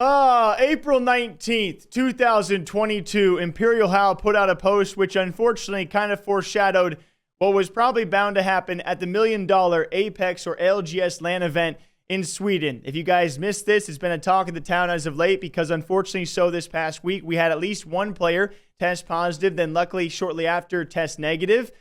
April 19th, 2022, ImperialHal put out a post which unfortunately kind of foreshadowed what was probably bound to happen at the $1 million Apex or ALGS LAN event in Sweden. If you guys missed this, it's been a talk of the town as of late because unfortunately so this past week we had at least one player test positive, then luckily shortly after test negative,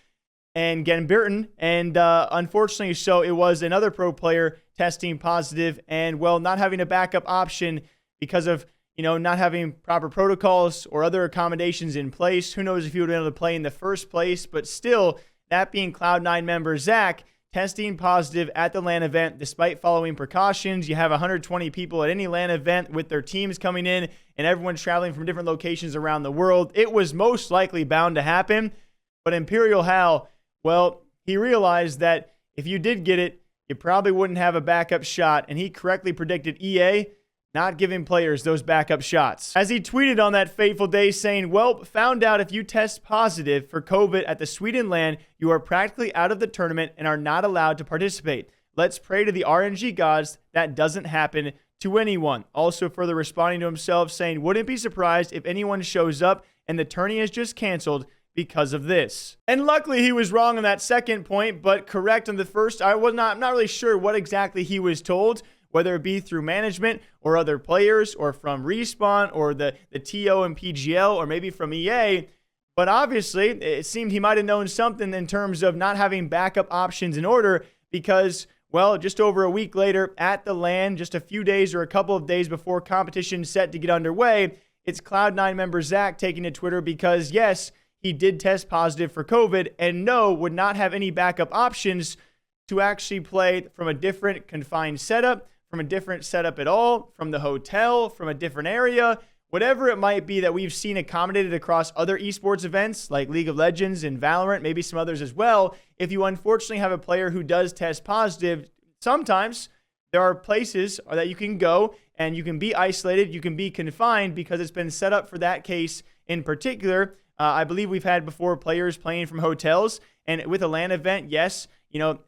and Genburten, and unfortunately so it was another pro player testing positive and, well, not having a backup option because of, not having proper protocols or other accommodations in place. Who knows if he would have been able to play in the first place, but still, that being Cloud9 member Zach testing positive at the LAN event despite following precautions. You have 120 people at any LAN event with their teams coming in and everyone's traveling from different locations around the world. It was most likely bound to happen, but ImperialHal, well, he realized that if you did get it, you probably wouldn't have a backup shot, and he correctly predicted EA not giving players those backup shots. As he tweeted on that fateful day saying, well, found out if you test positive for COVID at the Sweden LAN, you are practically out of the tournament and are not allowed to participate. Let's pray to the RNG gods that doesn't happen to anyone. Also further responding to himself saying, wouldn't be surprised if anyone shows up and the tourney is just canceled because of this. And luckily he was wrong on that second point, but correct on the first. I'm not really sure what exactly he was told, whether it be through management or other players or from Respawn or the TO and PGL or maybe from EA. But obviously it seemed he might have known something in terms of not having backup options in order because, well, just over a week later at the LAN, just a few days or a couple of days before competition set to get underway, it's Cloud9 member Zach taking to Twitter because, yes, he did test positive for COVID and no, would not have any backup options to actually play from a different confined setup, from a different setup at all, from the hotel, from a different area, whatever it might be that we've seen accommodated across other esports events like League of Legends and Valorant, maybe some others as well. If you unfortunately have a player who does test positive, sometimes there are places that you can go and you can be isolated, you can be confined because it's been set up for that case in particular. I believe we've had before players playing from hotels, and with a LAN event, yes,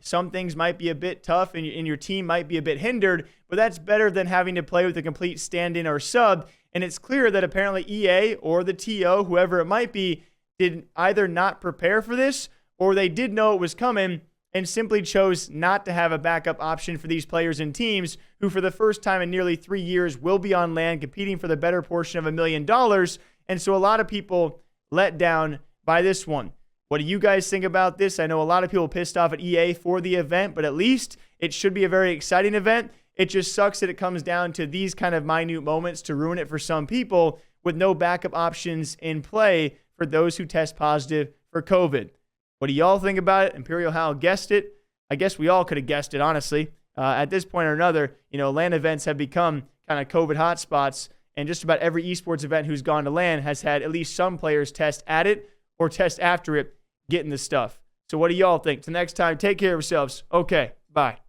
some things might be a bit tough and your team might be a bit hindered, but that's better than having to play with a complete stand-in or sub. And it's clear that apparently EA or the TO, whoever it might be, did either not prepare for this or they did know it was coming and simply chose not to have a backup option for these players and teams who for the first time in nearly 3 years will be on LAN competing for the better portion of $1 million. And so a lot of people let down by this one. What do you guys think about this? I know a lot of people pissed off at EA for the event, but at least it should be a very exciting event. It just sucks that it comes down to these kind of minute moments to ruin it for some people with no backup options in play for those who test positive for COVID. What do y'all think about it? ImperialHal guessed it. I guess we all could have guessed it, honestly. At this point or another, LAN events have become kind of COVID hotspots, and just about every esports event who's gone to LAN has had at least some players test at it or test after it getting the stuff. So what do y'all think? Till next time, take care of yourselves. Okay, bye.